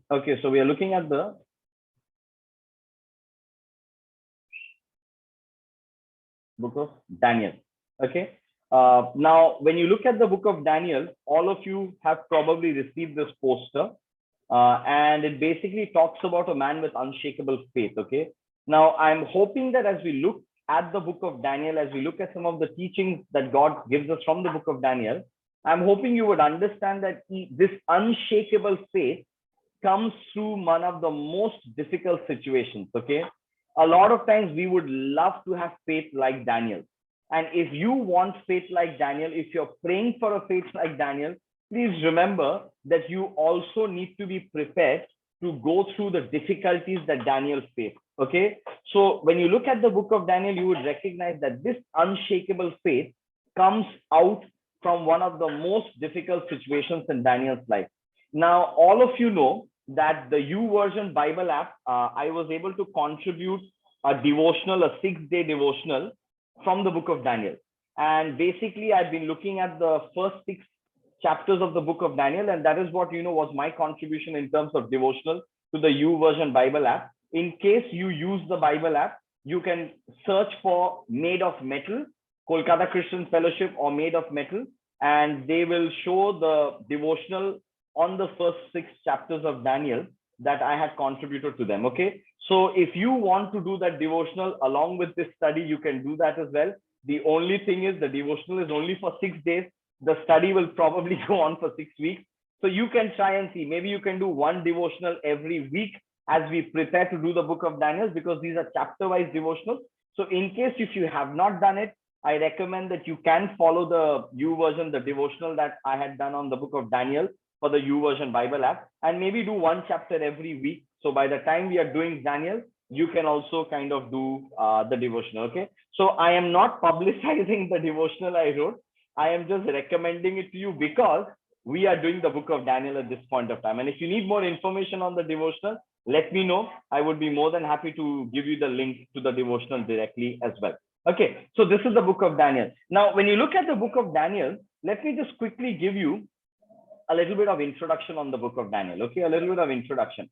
Okay, so we are looking at the book of Daniel. Okay. Now, when you look at the book of Daniel, all of you have probably received this poster, and it basically talks about a man with unshakable faith. Okay. Now, I'm hoping that as we look at the book of Daniel, as we look at some of the teachings that God gives us from the book of Daniel, I'm hoping you would understand that this unshakable faith comes through one of the most difficult situations. Okay. A lot of times we would love to have faith like Daniel. And if you want faith like Daniel, if you're praying for a faith like Daniel, please remember that you also need to be prepared to go through the difficulties that Daniel faced. Okay. So when you look at the book of Daniel, you would recognize that this unshakable faith comes out from one of the most difficult situations in Daniel's life. Now, all of you know that the YouVersion Bible app, I was able to contribute a devotional, a 6-day devotional from the book of Daniel. And basically, I've been looking at the first 6 chapters of the book of Daniel, and that is what was my contribution in terms of devotional to the YouVersion Bible app. In case you use the Bible app, you can search for Made of Metal, Kolkata Christian Fellowship, or Made of Metal, and they will show the devotional on the first 6 chapters of Daniel that I had contributed to them. Okay. So if you want to do that devotional along with this study, you can do that as well. The only thing is the devotional is only for 6 days. The study will probably go on for 6 weeks. So you can try and see, maybe you can do one devotional every week as we prepare to do the book of Daniel, because these are chapter wise devotionals. So in case if you have not done it, I recommend that you can follow the YouVersion, the devotional that I had done on the book of Daniel for the YouVersion Bible app, and maybe do one chapter every week. So by the time we are doing Daniel, you can also kind of do the devotional. Okay. So I am not publicizing the devotional I wrote. I am just recommending it to you because we are doing the book of Daniel at this point of time. And if you need more information on the devotional, let me know. I would be more than happy to give you the link to the devotional directly as well. Okay. So this is the book of Daniel. Now, when you look at the book of Daniel, let me just quickly give you a little bit of introduction on the book of Daniel. Okay, a little bit of introduction.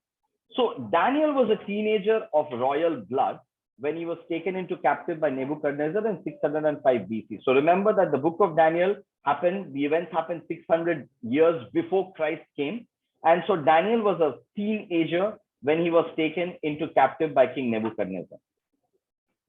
So Daniel was a teenager of royal blood when he was taken into captive by Nebuchadnezzar in 605 BC. So remember that the book of Daniel happened, the events happened 600 years before Christ came. And so Daniel was a teenager when he was taken into captive by King Nebuchadnezzar.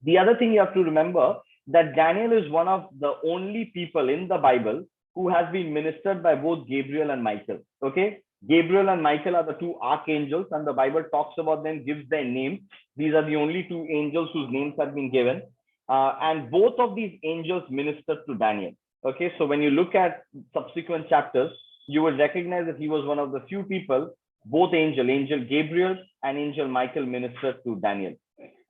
The other thing you have to remember that Daniel is one of the only people in the Bible who has been ministered by both Gabriel and Michael. Okay. Gabriel and Michael are the 2 archangels, and the Bible talks about them, gives their name. These are the only 2 angels whose names have been given. And both of these angels ministered to Daniel. Okay. So when you look at subsequent chapters, you will recognize that he was one of the few people, both angel Gabriel and angel Michael ministered to Daniel.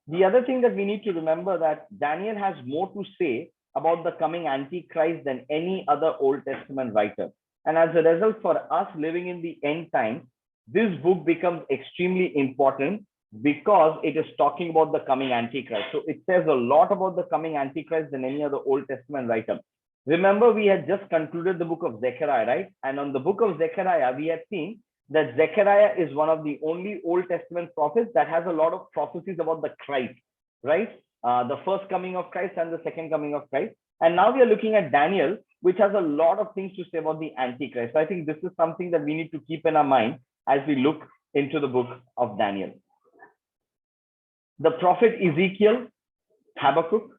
The other thing that we need to remember that Daniel has more to say about the coming Antichrist than any other Old Testament writer. And as a result, for us living in the end time, this book becomes extremely important because it is talking about the coming Antichrist. So it says a lot about the coming Antichrist than any other Old Testament writer. Remember, we had just concluded the book of Zechariah, right? And on the book of Zechariah, we have seen that Zechariah is one of the only Old Testament prophets that has a lot of prophecies about the Christ, right? The first coming of Christ and the second coming of Christ. And now we are looking at Daniel, which has a lot of things to say about the Antichrist. So I think this is something that we need to keep in our mind as we look into the book of Daniel. The prophet Ezekiel, Habakkuk,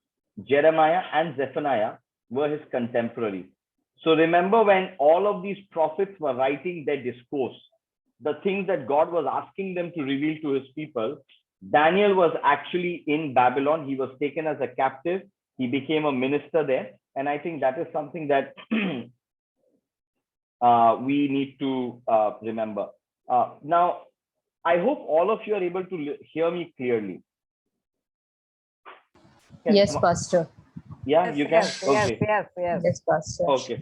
Jeremiah, and Zephaniah were his contemporaries. So remember, when all of these prophets were writing their discourse, the things that God was asking them to reveal to his people, Daniel was actually in Babylon. He was taken as a captive. He became a minister there. And I think that is something that we need to remember. Now, I hope all of you are able to hear me clearly. Yes, Pastor. Yeah, yes, you can? yes, Okay. Yes, Pastor. Okay,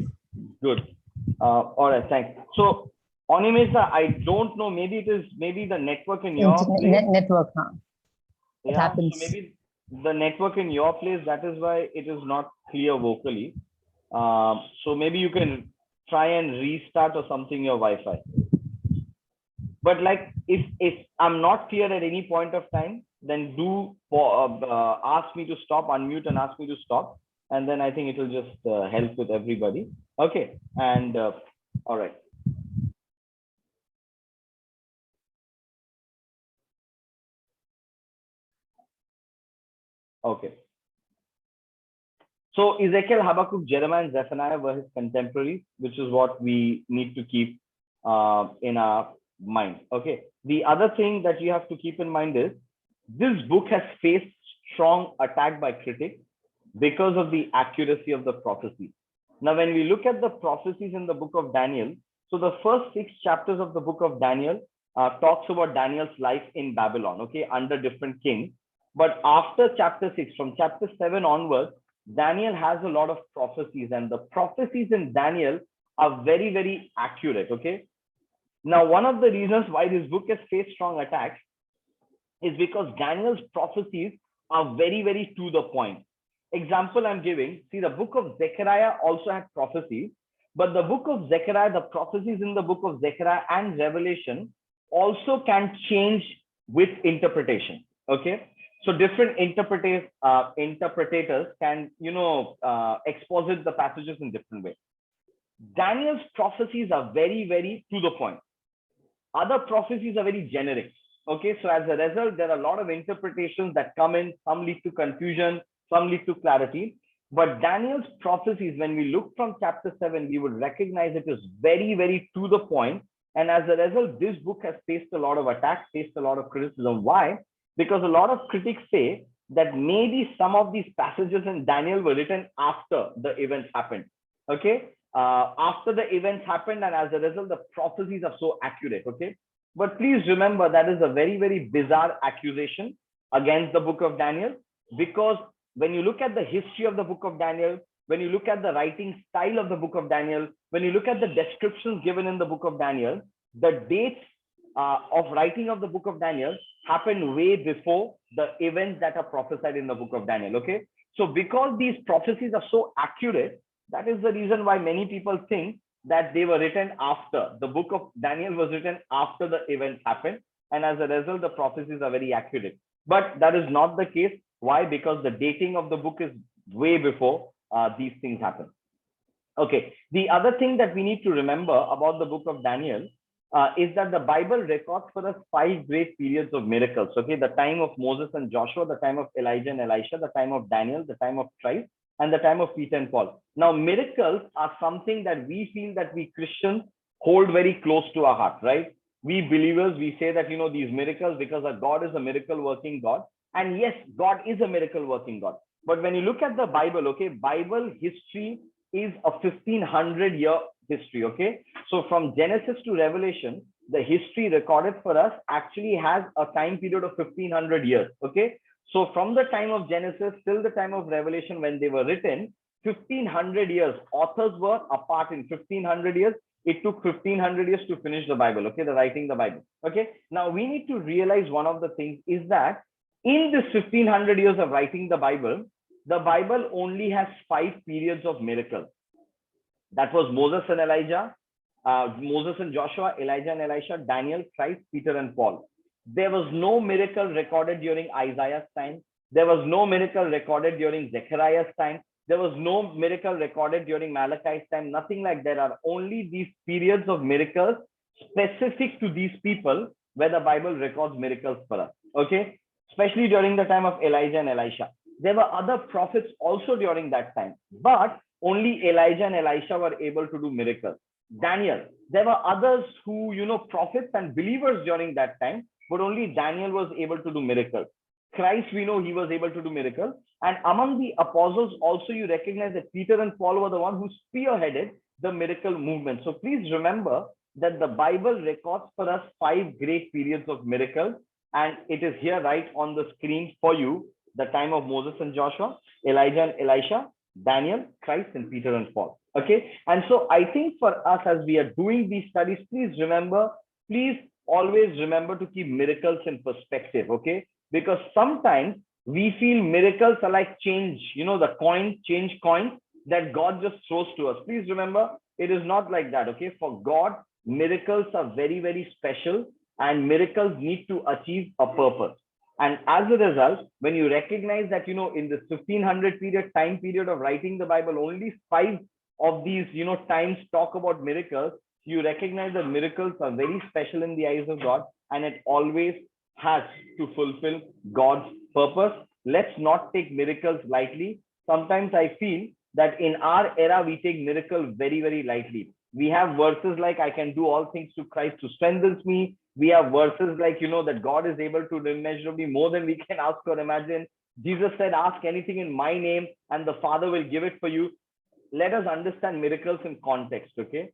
good. All right, thanks. So, Animesa, I don't know, maybe the network in your place. Network, huh? It happens. So maybe the network in your place, that is why it is not clear vocally. So maybe you can try and restart or something your Wi-Fi. But like, if I'm not clear at any point of time, then do ask me to stop, unmute and ask me to stop, and then I think it will just help with everybody. Okay, and all right. Okay. So Ezekiel, Habakkuk, Jeremiah, and Zephaniah were his contemporaries, which is what we need to keep in our mind. Okay. The other thing that you have to keep in mind is this book has faced strong attack by critics because of the accuracy of the prophecy. Now, when we look at the prophecies in the book of Daniel, so the first 6 chapters of the book of Daniel talks about Daniel's life in Babylon, okay, under different kings. But after chapter 6, from chapter 7 onwards, Daniel has a lot of prophecies, and the prophecies in Daniel are very, very accurate, okay? Now, one of the reasons why this book has faced strong attacks is because Daniel's prophecies are very, very to the point. Example I'm giving, see, the book of Zechariah also had prophecies, but the book of Zechariah, the prophecies in the book of Zechariah and Revelation also can change with interpretation, okay? So different interpreters can, exposit the passages in different ways. Daniel's prophecies are very, very to the point. Other prophecies are very generic. Okay, so as a result, there are a lot of interpretations that come in. Some lead to confusion, some lead to clarity. But Daniel's prophecies, when we look from chapter 7, we would recognize it is very, very to the point. And as a result, this book has faced a lot of attacks, faced a lot of criticism. Why? Because a lot of critics say that maybe some of these passages in Daniel were written after the events happened. Okay, after the events happened, and as a result, the prophecies are so accurate. Okay, but please remember that is a very, very bizarre accusation against the book of Daniel, because when you look at the history of the book of Daniel, when you look at the writing style of the book of Daniel, when you look at the descriptions given in the book of Daniel, the dates of writing of the book of Daniel happened way before the events that are prophesied in the book of Daniel. Okay, so because these prophecies are so accurate, that is the reason why many people think that they were written after. The book of Daniel was written after the events happened, and as a result, the prophecies are very accurate. But that is not the case. Why? Because the dating of the book is way before these things happen. Okay, the other thing that we need to remember about the book of Daniel is that the Bible records for us 5 great periods of miracles. Okay, the time of Moses and Joshua, the time of Elijah and Elisha, the time of Daniel, the time of Christ, and the time of Peter and Paul. Now, miracles are something that we feel that we Christians hold very close to our heart, right? We believers, we say that, these miracles, because our God is a miracle working God. And yes, God is a miracle working God. But when you look at the Bible, okay, Bible history is a 1500-year history, okay? So from Genesis to Revelation, the history recorded for us actually has a time period of 1500 years, okay? So from the time of Genesis till the time of Revelation, when they were written, 1500 years, authors were apart in 1500 years. It took 1500 years to finish the Bible, okay, the writing the Bible, okay? Now we need to realize one of the things is that in this 1500 years of writing the Bible only has 5 periods of miracles. That was Moses and Elijah, Moses and Joshua, Elijah and Elisha, Daniel, Christ, Peter and Paul. There was no miracle recorded during Isaiah's time. There was no miracle recorded during Zechariah's time. There was no miracle recorded during Malachi's time. Nothing like that. There are only these periods of miracles specific to these people where the Bible records miracles for us. Okay, especially during the time of Elijah and Elisha. There were other prophets also during that time, but only Elijah and Elisha were able to do miracles. Daniel, there were others who, prophets and believers during that time, but only Daniel was able to do miracles. Christ, we know he was able to do miracles. And among the apostles also, you recognize that Peter and Paul were the one who spearheaded the miracle movement. So please remember that the Bible records for us 5 great periods of miracles. And it is here right on the screen for you: the time of Moses and Joshua, Elijah and Elisha, Daniel, Christ, and Peter and Paul. Okay. And so I think for us, as we are doing these studies, please always remember to keep miracles in perspective. Okay. Because sometimes we feel miracles are like change, change coins that God just throws to us. Please remember, it is not like that. Okay. For God, miracles are very, very special. and miracles need to achieve a purpose. And as a result, when you recognize that, in this 1500 time period of writing the Bible, only 5 of these, times talk about miracles, you recognize that miracles are very special in the eyes of God, and it always has to fulfill God's purpose. Let's not take miracles lightly. Sometimes I feel that in our era, we take miracles very, very lightly. We have verses like, I can do all things through Christ who strengthens me. We have verses like, that God is able to do immeasurably more than we can ask or imagine. Jesus said, ask anything in my name and the Father will give it for you. Let us understand miracles in context, okay?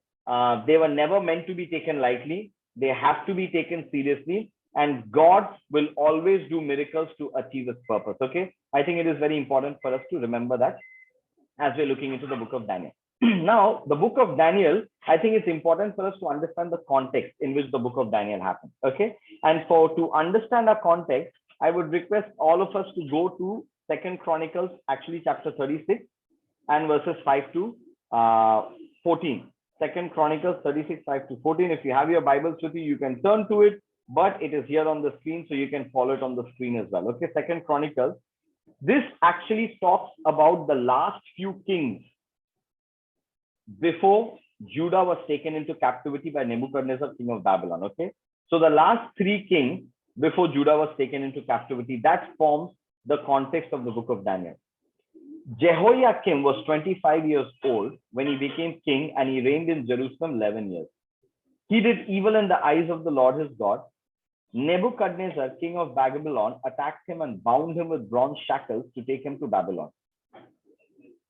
They were never meant to be taken lightly. They have to be taken seriously. And God will always do miracles to achieve its purpose, okay? I think it is very important for us to remember that as we're looking into the book of Daniel. Now, the book of Daniel, I think it's important for us to understand the context in which the book of Daniel happened, okay? And to understand our context, I would request all of us to go to 2 Chronicles, actually chapter 36 and verses 5 to 14. 2 Chronicles 36, 5 to 14. If you have your Bibles with you, you can turn to it, but it is here on the screen, so you can follow it on the screen as well, okay? 2 Chronicles. This actually talks about the last few kings before Judah was taken into captivity by Nebuchadnezzar, king of Babylon, okay? So the last 3 kings before Judah was taken into captivity, that forms the context of the book of Daniel. Jehoiakim was 25 years old when he became king, and he reigned in Jerusalem 11 years. He did evil in the eyes of the Lord his God. Nebuchadnezzar, king of Babylon, attacked him and bound him with bronze shackles to take him to Babylon.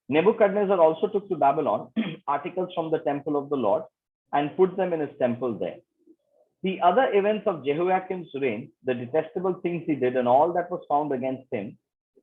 Nebuchadnezzar also took to Babylon articles from the temple of the Lord and put them in his temple there. The other events of Jehoiakim's reign, the detestable things he did, and all that was found against him,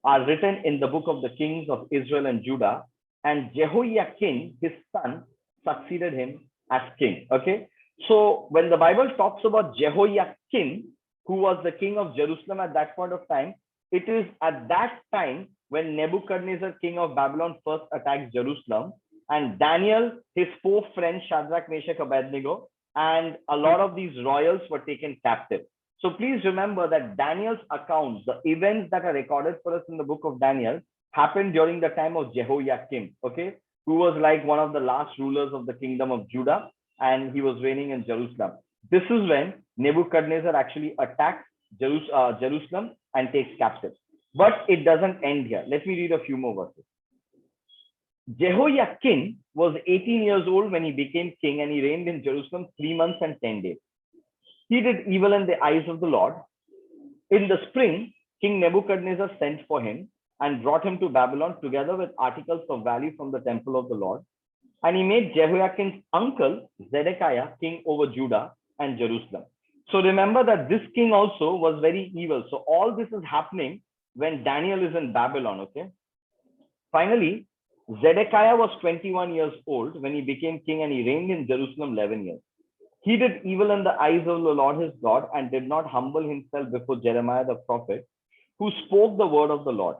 are written in the book of the kings of Israel and Judah. And Jehoiakim, his son, succeeded him as king. Okay. So when the Bible talks about Jehoiakim, who was the king of Jerusalem at that point of time, it is at that time when Nebuchadnezzar, king of Babylon, first attacked Jerusalem, and Daniel, his 4 friends, Shadrach, Meshach, Abednego, and a lot of these royals were taken captive. So please remember that Daniel's accounts, the events that are recorded for us in the book of Daniel, happened during the time of Jehoiakim, okay, who was like one of the last rulers of the kingdom of Judah, and he was reigning in Jerusalem. This is when Nebuchadnezzar actually attacks Jerusalem and takes captive. But it doesn't end here. Let me read a few more verses. Jehoiakim was 18 years old when he became king, and he reigned in Jerusalem 3 months and 10 days. He did evil in the eyes of the Lord. In the spring, King Nebuchadnezzar sent for him and brought him to Babylon together with articles of value from the temple of the Lord. And he made Jehoiakim's uncle, Zedekiah, king over Judah and Jerusalem. So remember that this king also was very evil. So all this is happening when Daniel is in Babylon, okay? Finally, Zedekiah was 21 years old when he became king, and he reigned in Jerusalem 11 years. He did evil in the eyes of the Lord his God and did not humble himself before Jeremiah the prophet, who spoke the word of the Lord.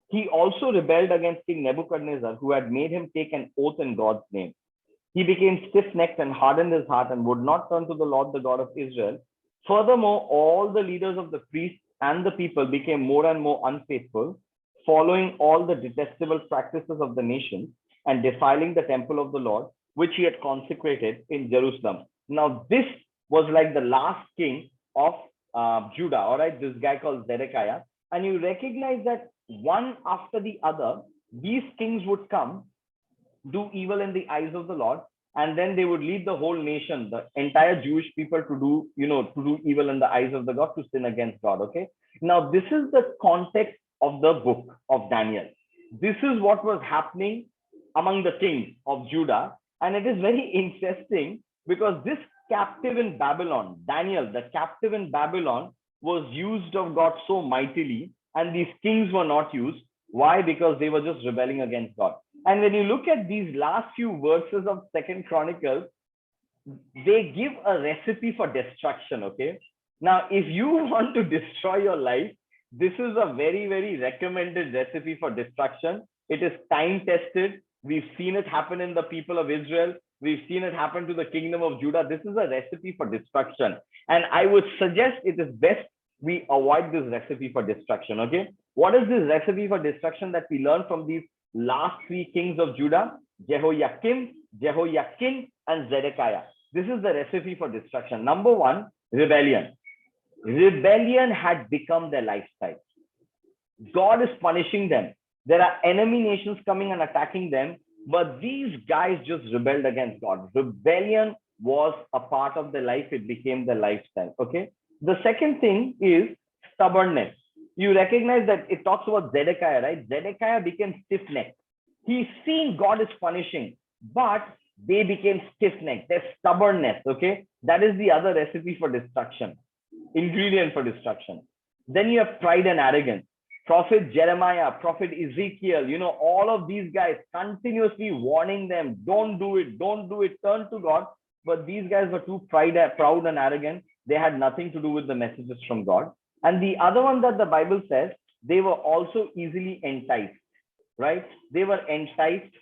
He also rebelled against King Nebuchadnezzar, who had made him take an oath in God's name. He became stiff-necked and hardened his heart and would not turn to the Lord, the God of Israel. Furthermore, all the leaders of the priests and the people became more and more unfaithful, following all the detestable practices of the nation and defiling the temple of the Lord, which he had consecrated in Jerusalem. Now, this was like the last king of Judah, all right, this guy called Zedekiah. And you recognize that one after the other, these kings would come, do evil in the eyes of the Lord, and then they would lead the whole nation, the entire Jewish people, to do, to do evil in the eyes of the God, to sin against God, okay? Now, this is the context of the book of Daniel. This is what was happening among the kings of Judah. And it is very interesting because this captive in Babylon, Daniel, the captive in Babylon, was used of God so mightily, and these kings were not used. Why? Because they were just rebelling against God. And when you look at these last few verses of 2 Chronicles, they give a recipe for destruction, okay? Now, if you want to destroy your life, this is a very, very recommended recipe for destruction. It is time tested. We've seen it happen in the people of Israel. We've seen it happen to the kingdom of Judah. This is a recipe for destruction. And I would suggest it is best we avoid this recipe for destruction. Okay. What is this recipe for destruction that we learn from these last three kings of Judah? Jehoiakim, Jehoiakim, and Zedekiah. This is the recipe for destruction. Number one, rebellion. Rebellion had become their lifestyle. God is punishing them. There are enemy nations coming and attacking them, but these guys just rebelled against God. Rebellion was a part of their life. It became their lifestyle. Okay. The second thing is stubbornness. You recognize that it talks about Zedekiah, right? Zedekiah became stiff-necked. He's seen God is punishing, but they became stiff-necked. Their stubbornness. Okay. That is the other recipe for destruction, ingredient for destruction. Then you have pride and arrogance. Prophet Jeremiah, Prophet Ezekiel, all of these guys continuously warning them, don't do it, turn to God. But these guys were too proud and arrogant. They had nothing to do with the messages from God. And the other one that the Bible says, they were also easily enticed, right? They were enticed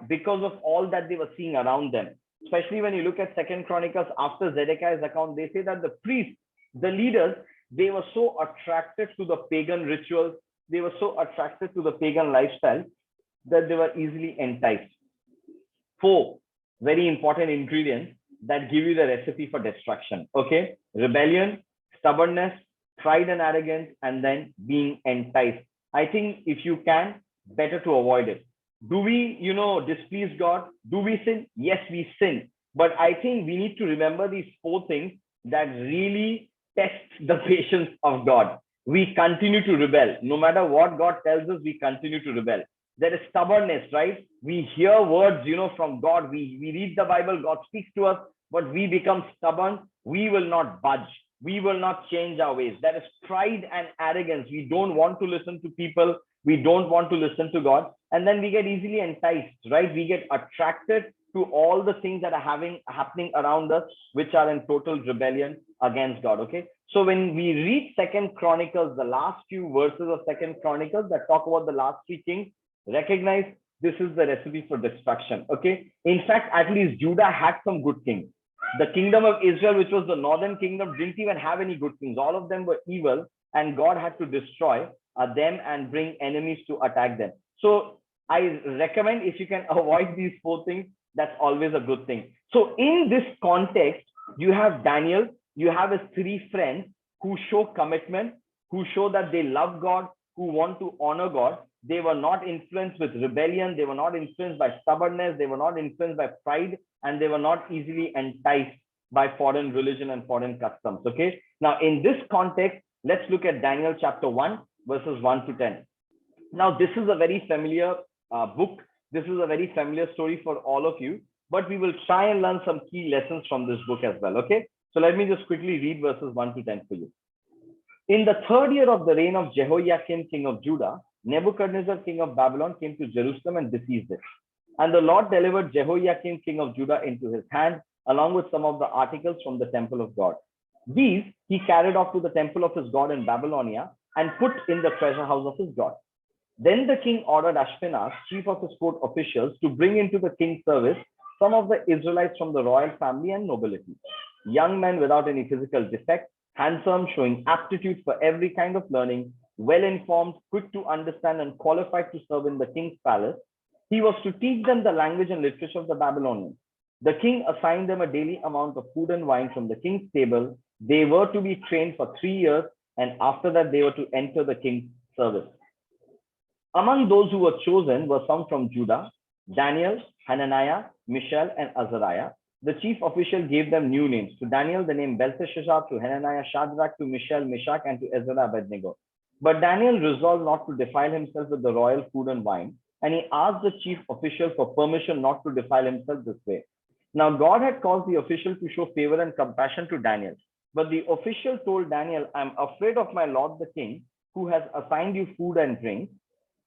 because of all that they were seeing around them. Especially when you look at Second Chronicles after Zedekiah's account, they say that the priests, the leaders, they were so attracted to the pagan rituals, they were so attracted to the pagan lifestyle that they were easily enticed. 4 very important ingredients that give you the recipe for destruction. Okay, rebellion, stubbornness, pride and arrogance, and then being enticed. I think if you can, better to avoid it. Do we, displease God? Do we sin? Yes, we sin. But I think we need to remember these 4 things that really test the patience of God. We continue to rebel. No matter what God tells us, we continue to rebel. There is stubbornness, right? We hear words, from God. We read the Bible, God speaks to us, but we become stubborn. We will not budge. We will not change our ways. There is pride and arrogance. We don't want to listen to people. We don't want to listen to God. And then we get easily enticed, right? We get attracted to all the things that are happening around us, which are in total rebellion against God. Okay. So when we read Second Chronicles, the last few verses of Second Chronicles that talk about the last 3 kings, recognize this is the recipe for destruction. Okay. In fact, at least Judah had some good kings. The kingdom of Israel, which was the northern kingdom, didn't even have any good kings. All of them were evil, and God had to destroy them and bring enemies to attack them. So I recommend, if you can avoid these 4 things, that's always a good thing. So in this context, you have Daniel, you have his 3 friends who show commitment, who show that they love God, who want to honor God. They were not influenced with rebellion. They were not influenced by stubbornness. They were not influenced by pride, and they were not easily enticed by foreign religion and foreign customs. Okay. Now, in this context, let's look at Daniel chapter 1, verses 1 to 10. Now, this is a very familiar book. This is a very familiar story for all of you, but we will try and learn some key lessons from this book as well. Okay. So let me just quickly read verses 1 to 10 for you. In the 3rd year of the reign of Jehoiakim, king of Judah, Nebuchadnezzar, king of Babylon, came to Jerusalem and besieged it. And the Lord delivered Jehoiakim, king of Judah, into his hand, along with some of the articles from the temple of God. These he carried off to the temple of his God in Babylonia and put in the treasure house of his God. Then the king ordered Ashpenaz, chief of his court officials, to bring into the king's service some of the Israelites from the royal family and nobility, young men without any physical defect, handsome, showing aptitude for every kind of learning, well-informed, quick to understand, and qualified to serve in the king's palace. He was to teach them the language and literature of the Babylonians. The king assigned them a daily amount of food and wine from the king's table. They were to be trained for 3 years, and after that they were to enter the king's service. Among those who were chosen were some from Judah: Daniel, Hananiah, Mishael, and Azariah. The chief official gave them new names. To Daniel, the name Belteshazzar; to Hananiah, Shadrach; to Mishael, Meshach; and to Ezra, Abednego. But Daniel resolved not to defile himself with the royal food and wine, and he asked the chief official for permission not to defile himself this way. Now God had caused the official to show favor and compassion to Daniel. But the official told Daniel, "I'm afraid of my lord the king, who has assigned you food and drink.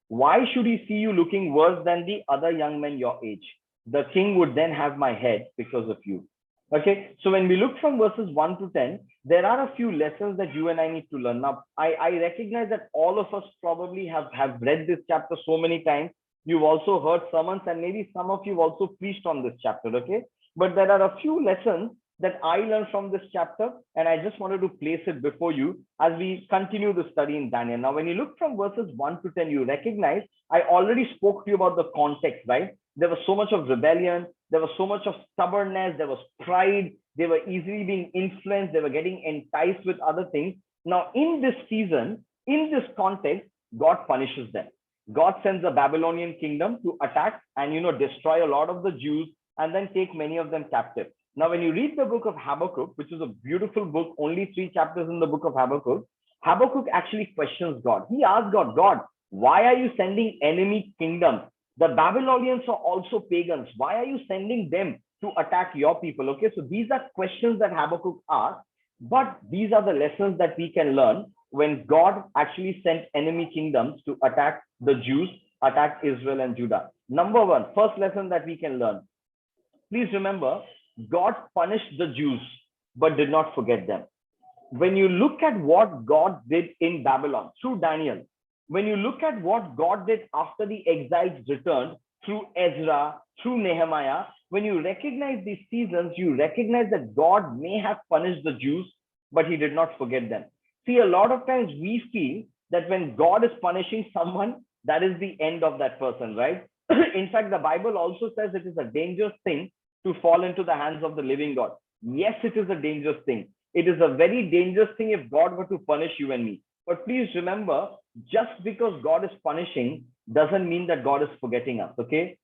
Why should he see you looking worse than the other young men your age? The king would then have my head because of you." Okay, so when we look from verses 1 to 10, there are a few lessons that you and I need to learn. Now, I recognize that all of us probably have read this chapter so many times. You've also heard sermons, and maybe some of you have also preached on this chapter, okay? But there are a few lessons that I learned from this chapter, and I just wanted to place it before you as we continue the study in Daniel. Now, when you look from verses 1 to 10, you recognize I already spoke to you about the context, right? There was so much of rebellion, there was so much of stubbornness, there was pride, they were easily being influenced, they were getting enticed with other things. Now, in this season, in this context, God punishes them. God sends the Babylonian kingdom to attack and destroy a lot of the Jews and then take many of them captive. Now, when you read the book of Habakkuk, which is a beautiful book, only 3 chapters in the book of Habakkuk, Habakkuk actually questions God. He asks God, God, why are you sending enemy kingdoms? The Babylonians are also pagans. Why are you sending them to attack your people? Okay, so these are questions that Habakkuk asks, but these are the lessons that we can learn when God actually sent enemy kingdoms to attack the Jews, attack Israel and Judah. Number one, first lesson that we can learn. Please remember, God punished the Jews, but did not forget them. When you look at what God did in Babylon through Daniel, when you look at what God did after the exiles returned through Ezra, through Nehemiah, when you recognize these seasons, you recognize that God may have punished the Jews, but he did not forget them. See, a lot of times we feel that when God is punishing someone, that is the end of that person, right? In fact, the Bible also says it is a dangerous thing to fall into the hands of the living God. Yes, it is a dangerous thing. It is a very dangerous thing if God were to punish you and me. But please remember, just because God is punishing doesn't mean that God is forgetting us, okay?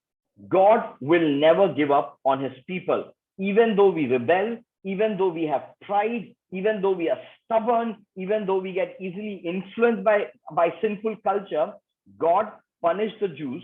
God will never give up on his people. Even though we rebel, even though we have pride, even though we are stubborn, even though we get easily influenced by sinful culture, God punished the Jews,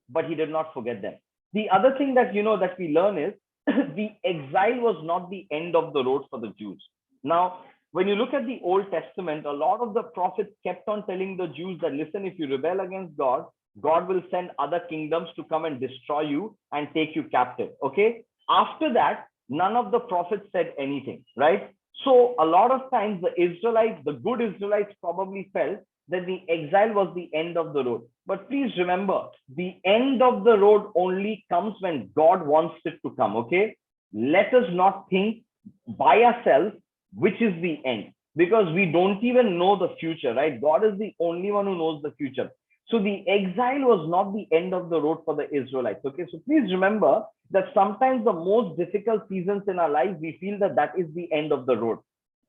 but he did not forget them. The other thing that that we learn is the exile was not the end of the road for the Jews. Now, when you look at the Old Testament, a lot of the prophets kept on telling the Jews that, listen, if you rebel against God, God will send other kingdoms to come and destroy you and take you captive. Okay. After that, none of the prophets said anything, right? So a lot of times the Israelites, the good Israelites probably felt that the exile was the end of the road. But please remember, the end of the road only comes when God wants it to come, okay? Let us not think by ourselves which is the end, because we don't even know the future, right? God is the only one who knows the future. So the exile was not the end of the road for the Israelites, okay? So please remember that sometimes the most difficult seasons in our life, we feel that that is the end of the road.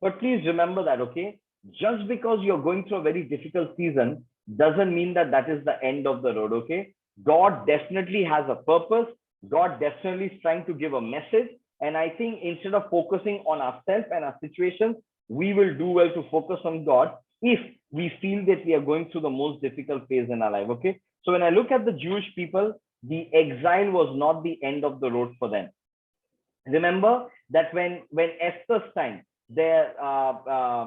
But please remember that, okay? Just because you're going through a very difficult season doesn't mean that that is the end of the road, okay? God definitely has a purpose. God definitely is trying to give a message. And I think instead of focusing on ourselves and our situations, we will do well to focus on God if we feel that we are going through the most difficult phase in our life, okay? So when I look at the Jewish people, the exile was not the end of the road for them. Remember that when Esther's time, there was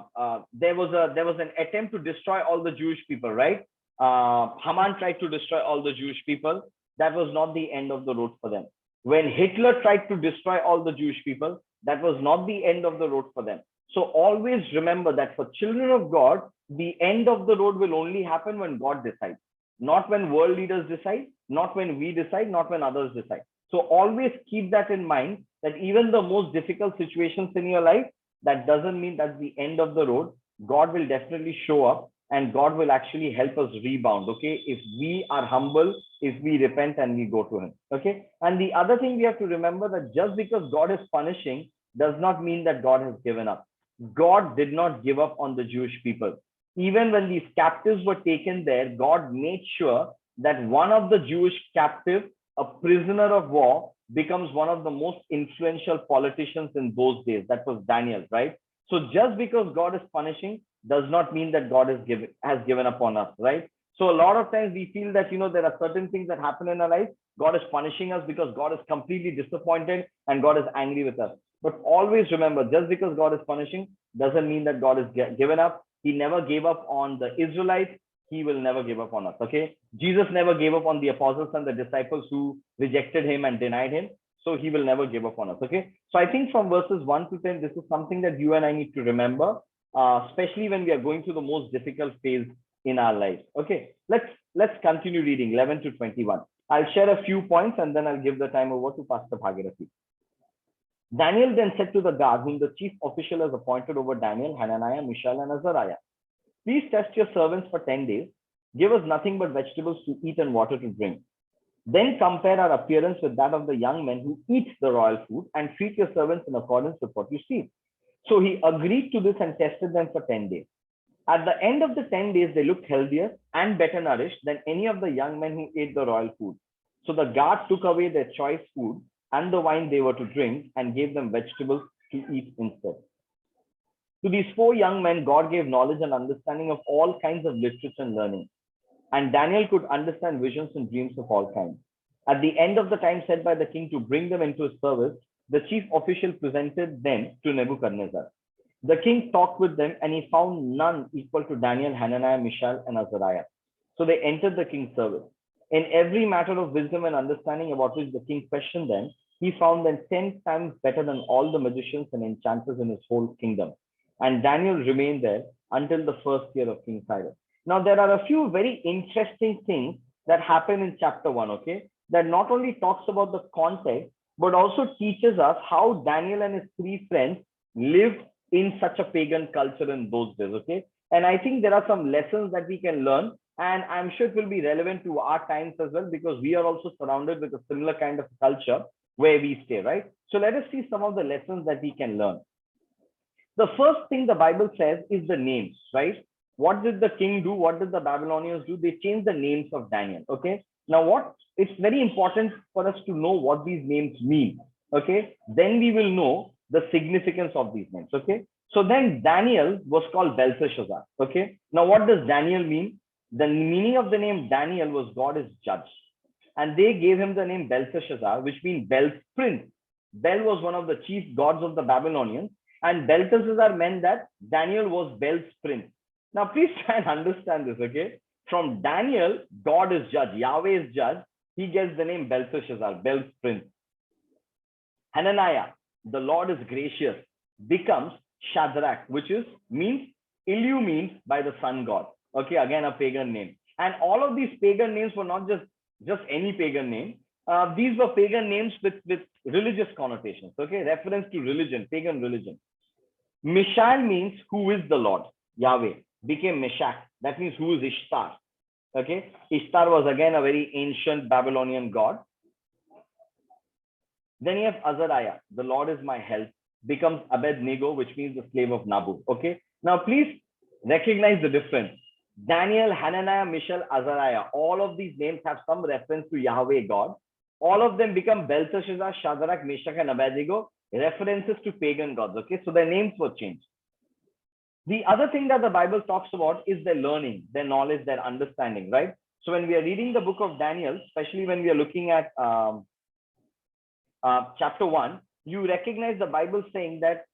an attempt to destroy all the Jewish people, right? Haman tried to destroy all the Jewish people. That was not the end of the road for them. When Hitler tried to destroy all the Jewish people, that was not the end of the road for them. So always remember that for children of God, the end of the road will only happen when God decides, not when world leaders decide, not when we decide, not when others decide. So always keep that in mind, that even the most difficult situations in your life, that doesn't mean that's the end of the road. God will definitely show up and God will actually help us rebound, okay? If we are humble, if we repent and we go to him, okay? And the other thing we have to remember, that just because God is punishing does not mean that God has given up. God did not give up on the Jewish people. Even when these captives were taken there, God made sure that one of the Jewish captives, a prisoner of war, becomes one of the most influential politicians in those days. That was Daniel, right? So just because God is punishing does not mean that God has given up on us, right? So a lot of times we feel that, there are certain things that happen in our life. God is punishing us because God is completely disappointed and God is angry with us. But always remember, just because God is punishing doesn't mean that God is given up. He never gave up on the Israelites. He will never give up on us, okay? Jesus never gave up on the apostles and the disciples who rejected him and denied him. So he will never give up on us, okay? So I think from verses 1 to 10, this is something that you and I need to remember, especially when we are going through the most difficult phase in our lives. Okay, let's continue reading 11 to 21. I'll share a few points and then I'll give the time over to Pastor Bhagirathi. Daniel then said to the guard, whom the chief official has appointed over Daniel, Hananiah, Mishael, and Azariah, please test your servants for 10 days. Give us nothing but vegetables to eat and water to drink. Then compare our appearance with that of the young men who eat the royal food, and treat your servants in accordance with what you see. So he agreed to this and tested them for 10 days. At the end of the 10 days, they looked healthier and better nourished than any of the young men who ate the royal food. So the guard took away their choice food and the wine they were to drink and gave them vegetables to eat instead. To these 4 young men, God gave knowledge and understanding of all kinds of literature and learning. And Daniel could understand visions and dreams of all kinds. At the end of the time set by the king to bring them into his service, the chief official presented them to Nebuchadnezzar. The king talked with them, and he found none equal to Daniel, Hananiah, Mishael, and Azariah. So they entered the king's service. In every matter of wisdom and understanding about which the king questioned them, he found them 10 times better than all the magicians and enchanters in his whole kingdom. And Daniel remained there until the first year of King Cyrus. Now, there are a few very interesting things that happen in chapter 1, okay, that not only talks about the context, but also teaches us how Daniel and his 3 friends lived in such a pagan culture in those days, okay? And I think there are some lessons that we can learn, and I'm sure it will be relevant to our times as well, because we are also surrounded with a similar kind of culture where we stay, right? So let us see some of the lessons that we can learn. The first thing the Bible says is the names, right? What did the king do? What did the Babylonians do? They changed the names of Daniel, okay? Now, it's very important for us to know what these names mean, okay? Then we will know the significance of these names, okay? So then Daniel was called Belteshazzar, okay? Now, what does Daniel mean? The meaning of the name Daniel was God is judge. And they gave him the name Belteshazzar, which means Bel's prince. Bel was one of the chief gods of the Babylonians, and Belteshazzar meant that Daniel was Bel's prince. Now, please try and understand this, okay? From Daniel, God is judge, Yahweh is judge. He gets the name Belteshazzar, Bel's prince. Hananiah, the Lord is gracious, becomes Shadrach, which means illumined by the sun god. Okay, again, a pagan name. And all of these pagan names were not just any pagan name. These were pagan names with religious connotations, okay? Reference to religion, pagan religion. Mishael means who is the Lord, Yahweh, became Meshach. That means who is Ishtar, okay? Ishtar was again a very ancient Babylonian god. Then you have Azariah, the Lord is my help, becomes Abednego, which means the slave of Nabu, okay? Now, please recognize the difference. Daniel, Hananiah, Mishael, Azariah, all of these names have some reference to Yahweh God. All of them become Belteshazzar, Shadrach, Meshach, and Abednego, references to pagan gods, okay? So their names were changed. The other thing that the Bible talks about is their learning, their knowledge, their understanding, right? So when we are reading the book of Daniel, especially when we are looking at chapter 1, you recognize the Bible saying that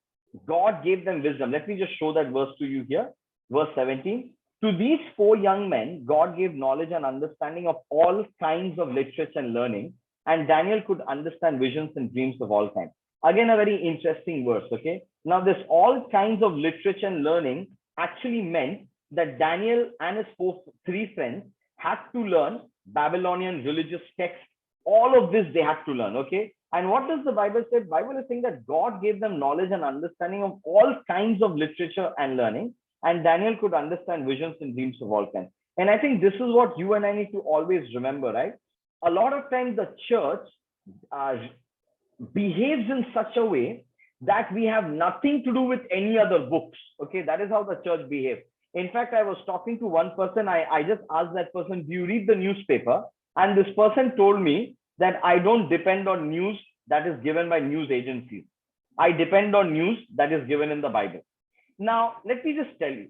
God gave them wisdom. Let me just show that verse to you here. Verse 17. To these 4 young men, God gave knowledge and understanding of all kinds of literature and learning, and Daniel could understand visions and dreams of all kinds. Again, a very interesting verse, okay? Now, this all kinds of literature and learning actually meant that Daniel and his 3 friends had to learn Babylonian religious texts. All of this they had to learn, okay? And what does the Bible say? The Bible is saying that God gave them knowledge and understanding of all kinds of literature and learning, and Daniel could understand visions and dreams of all kinds. And I think this is what you and I need to always remember, right? A lot of times the church behaves in such a way that we have nothing to do with any other books. Okay, that is how the church behaves. In fact, I was talking to one person. I just asked that person, do you read the newspaper? And this person told me that I don't depend on news that is given by news agencies. I depend on news that is given in the Bible. Now, let me just tell you,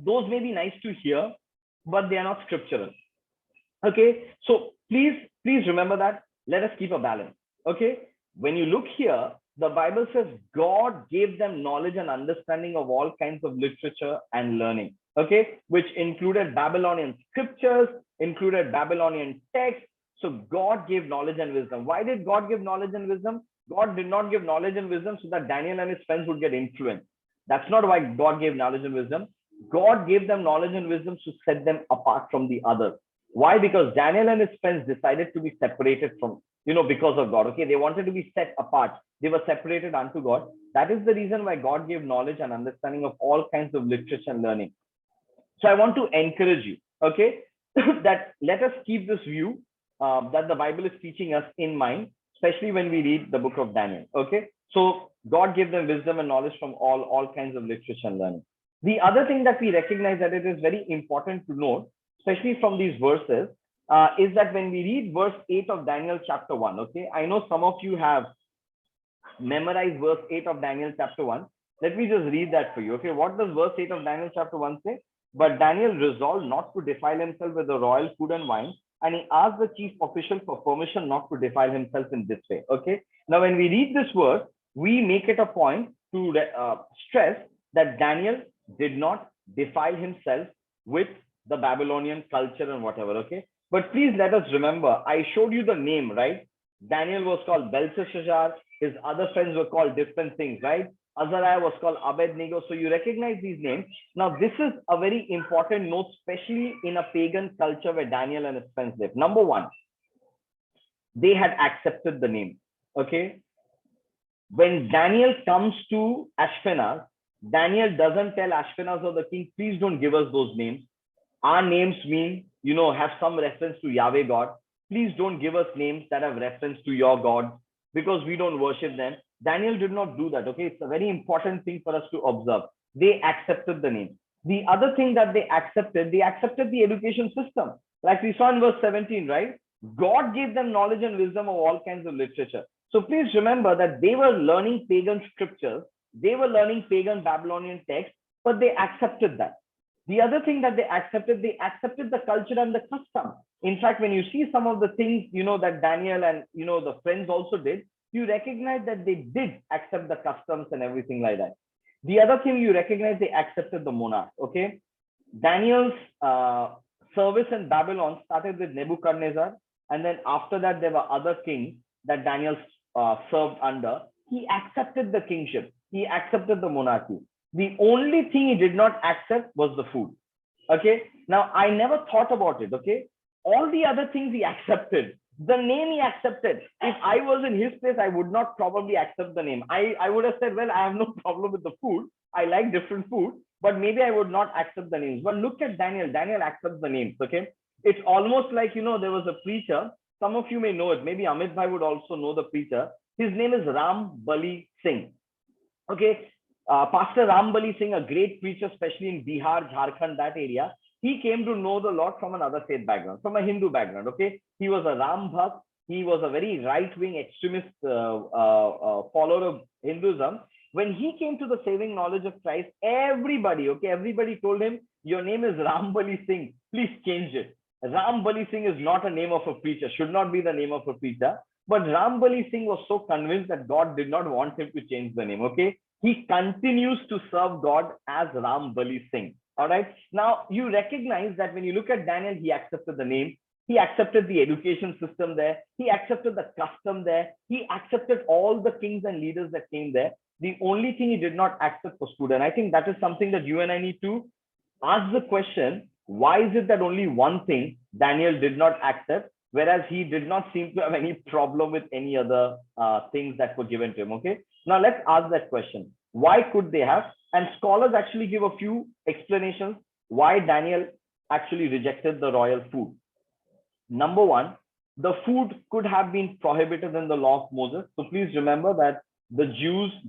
those may be nice to hear, but they are not scriptural. Okay, so please remember that. Let us keep a balance. Okay, when you look here, the Bible says God gave them knowledge and understanding of all kinds of literature and learning. Okay, which included Babylonian scriptures, included Babylonian texts. So God gave knowledge and wisdom. Why did God give knowledge and wisdom? God did not give knowledge and wisdom so that Daniel and his friends would get influenced. That's not why God gave knowledge and wisdom. God gave them knowledge and wisdom to set them apart from the others. Why? Because Daniel and his friends decided to be separated from, because of God. Okay, they wanted to be set apart. They were separated unto God. That is the reason why God gave knowledge and understanding of all kinds of literature and learning. So I want to encourage you, okay, that let us keep this view that the Bible is teaching us in mind, especially when we read the book of Daniel. Okay, so God gave them wisdom and knowledge from all kinds of literature and learning. The other thing that we recognize that it is very important to note, especially from these verses, is that when we read verse 8 of Daniel chapter 1, okay, I know some of you have memorized verse 8 of Daniel chapter 1. Let me just read that for you. Okay, what does verse 8 of Daniel chapter 1 say? But Daniel resolved not to defile himself with the royal food and wine, and he asked the chief official for permission not to defile himself in this way. Okay, now when we read this verse, we make it a point to stress that Daniel did not defile himself with the Babylonian culture and whatever. Okay, but please let us remember, I showed you the name, right? Daniel was called Belteshazzar. His other friends were called different things, right? Azariah was called Abednego. So you recognize these names. Now, this is a very important note, especially in a pagan culture where Daniel and his friends lived. Number one, they had accepted the name. Okay. When Daniel comes to Ashpenaz, Daniel doesn't tell Ashpenaz or the king, please don't give us those names. Our names mean, have some reference to Yahweh God. Please don't give us names that have reference to your God because we don't worship them. Daniel did not do that. Okay, it's a very important thing for us to observe. They accepted the name. The other thing that they accepted the education system. Like we saw in verse 17, right? God gave them knowledge and wisdom of all kinds of literature. So please remember that they were learning pagan scriptures. They were learning pagan Babylonian texts, but they accepted that. The other thing that they accepted the culture and the custom. In fact, when you see some of the things, that Daniel and, the friends also did, you recognize that they did accept the customs and everything like that. The other thing you recognize, they accepted the monarch. Okay. Daniel's service in Babylon started with Nebuchadnezzar. And then after that, there were other kings that Daniel served under. He accepted the kingship. He accepted the monarchy. The only thing he did not accept was the food. Okay. Now, I never thought about it. Okay. All the other things he accepted. The name he accepted. If I was in his place, I would not probably accept the name. I would have said, well, I have no problem with the food. I like different food, but maybe I would not accept the names. But look at Daniel. Daniel accepts the names. Okay. It's almost like, there was a preacher. Some of you may know it. Maybe Amit Bhai would also know the preacher. His name is Ram Bali Singh. Okay. Pastor Ram Bali Singh, a great preacher, especially in Bihar, Jharkhand, that area. He came to know the Lord from another faith background, from a Hindu background. Okay, he was a Ram Bhakt. He was a very right-wing extremist follower of Hinduism. When he came to the saving knowledge of Christ, everybody told him, your name is Ram Bali Singh. Please change it. Ram Bali Singh is not a name of a preacher. Should not be the name of a preacher. But Ram Bali Singh was so convinced that God did not want him to change the name. Okay, he continues to serve God as Ram Bali Singh. All right. Now, you recognize that when you look at Daniel, he accepted the name. He accepted the education system there. He accepted the custom there. He accepted all the kings and leaders that came there. The only thing he did not accept was food. And I think that is something that you and I need to ask the question, why is it that only one thing Daniel did not accept, whereas he did not seem to have any problem with any other things that were given to him? Okay. Now, let's ask that question. Why could they have? And scholars actually give a few explanations why Daniel actually rejected the royal food. Number one, the food could have been prohibited in the law of Moses. So please remember that the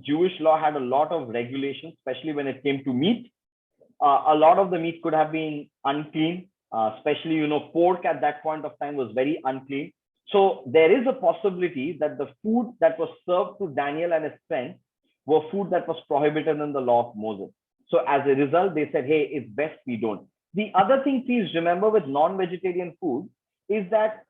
Jewish law had a lot of regulations, especially when it came to meat. A lot of the meat could have been unclean, especially, pork at that point of time was very unclean. So there is a possibility that the food that was served to Daniel and his friends were food that was prohibited in the law of Moses. So as a result, they said, hey, it's best we don't. The other thing, please remember with non-vegetarian food is that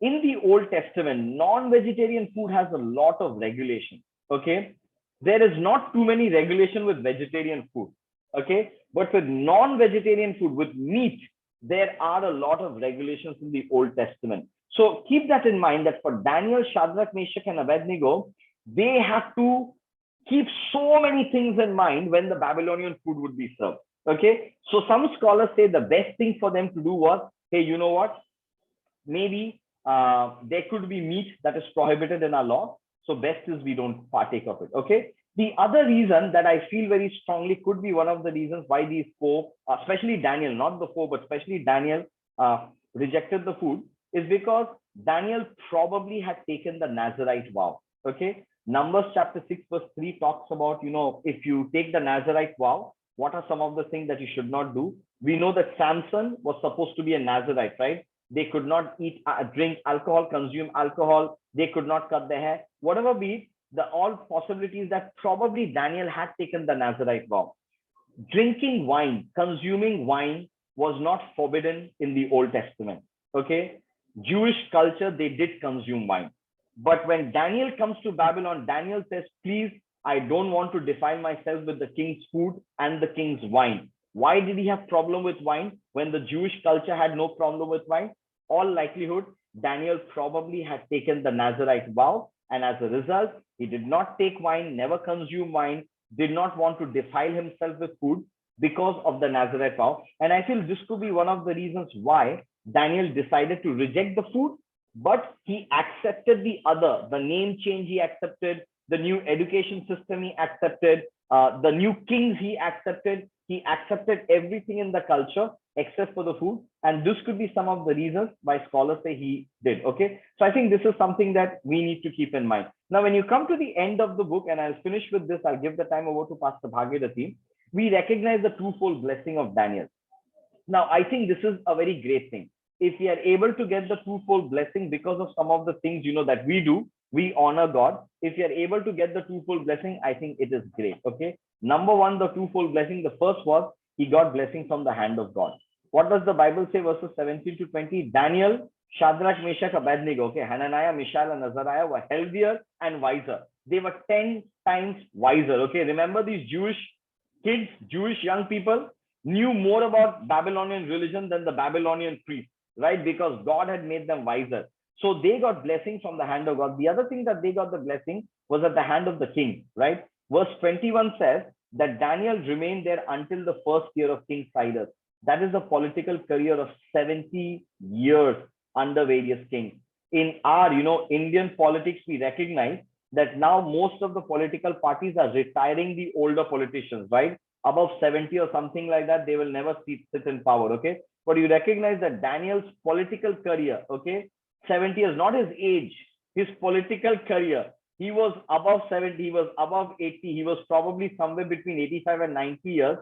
in the Old Testament, non-vegetarian food has a lot of regulation. Okay. There is not too many regulation with vegetarian food. Okay. But with non-vegetarian food, with meat, there are a lot of regulations in the Old Testament. So keep that in mind that for Daniel, Shadrach, Meshach, and Abednego, they have to keep so many things in mind when the Babylonian food would be served. Okay. So some scholars say the best thing for them to do was, hey, you know what? Maybe there could be meat that is prohibited in our law. So best is we don't partake of it. Okay. The other reason that I feel very strongly could be one of the reasons why these four, especially Daniel, not the four, but especially Daniel, rejected the food is because Daniel probably had taken the Nazarite vow. Okay. Numbers chapter 6, verse 3 talks about, if you take the Nazarite vow, what are some of the things that you should not do? We know that Samson was supposed to be a Nazarite, right? They could not eat, drink alcohol, consume alcohol. They could not cut their hair. Whatever be it, the all possibilities that probably Daniel had taken the Nazarite vow. Drinking wine, consuming wine was not forbidden in the Old Testament. Okay. Jewish culture, they did consume wine. But when Daniel comes to Babylon, Daniel says, please, I don't want to defile myself with the king's food and the king's wine. Why did he have problem with wine when the Jewish culture had no problem with wine? All likelihood, Daniel probably had taken the Nazarite vow. And as a result, he did not take wine, never consume wine, did not want to defile himself with food because of the Nazarite vow. And I feel this could be one of the reasons why Daniel decided to reject the food, but he accepted the other, the name change he accepted, the new education system he accepted, the new kings he accepted everything in the culture except for the food. And this could be some of the reasons why scholars say he did. Okay. So I think this is something that we need to keep in mind. Now, when you come to the end of the book, and I'll finish with this, I'll give the time over to Pastor Bhagirathi. We recognize the twofold blessing of Daniel. Now, I think this is a very great thing. If we are able to get the twofold blessing because of some of the things, that we do, we honor God. If you are able to get the twofold blessing, I think it is great. Okay. Number one, the twofold blessing. The first was he got blessing from the hand of God. What does the Bible say? Verses 17 to 20. Daniel, Shadrach, Meshach, Abednego. Okay. Hananiah, Mishael, and Azariah were healthier and wiser. They were 10 times wiser. Okay. Remember these Jewish kids, Jewish young people knew more about Babylonian religion than the Babylonian priests, right? Because God had made them wiser. So they got blessing from the hand of God. The other thing that they got the blessing was at the hand of the king, right? Verse 21 says that Daniel remained there until the first year of King Cyrus. That is a political career of 70 years under various kings. In our, Indian politics, we recognize that now most of the political parties are retiring the older politicians, right? Above 70 or something like that, they will never sit in power, okay? But you recognize that Daniel's political career, okay, 70 years, not his age, his political career. He was above 70, he was above 80, he was probably somewhere between 85 and 90 years,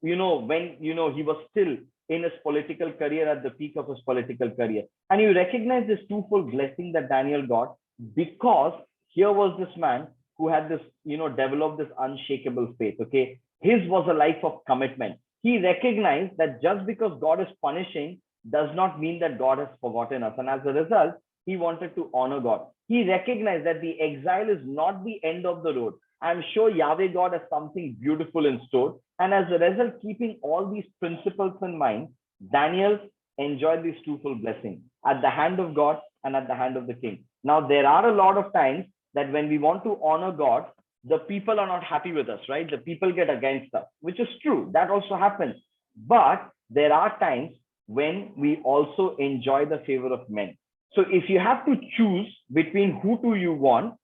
when, he was still in his political career at the peak of his political career. And you recognize this twofold blessing that Daniel got because here was this man who had this, developed this unshakable faith, okay? His was a life of commitment. He recognized that just because God is punishing does not mean that God has forgotten us. And as a result, he wanted to honor God. He recognized that the exile is not the end of the road. I'm sure Yahweh God has something beautiful in store. And as a result, keeping all these principles in mind, Daniel enjoyed this twofold blessing at the hand of God and at the hand of the king. Now, there are a lot of times that when we want to honor God, the people are not happy with us, right? The people get against us, which is true. That also happens. But there are times when we also enjoy the favor of men. So if you have to choose between who do you want,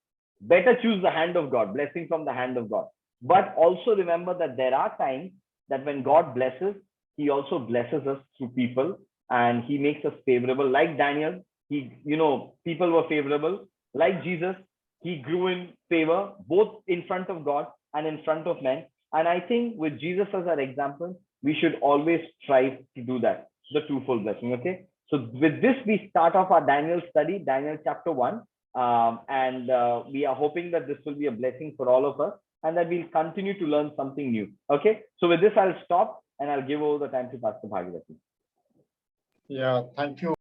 better choose the hand of God, blessing from the hand of God. But also remember that there are times that when God blesses, he also blesses us through people and he makes us favorable. Like Daniel, people were favorable. Like Jesus, he grew in favor, both in front of God and in front of men. And I think with Jesus as our example, we should always strive to do that, the twofold blessing, okay? So with this, we start off our Daniel study, Daniel chapter 1. We are hoping that this will be a blessing for all of us and that we'll continue to learn something new, okay? So with this, I'll stop and I'll give over the time to Pastor Bhagirathi. Yeah, thank you.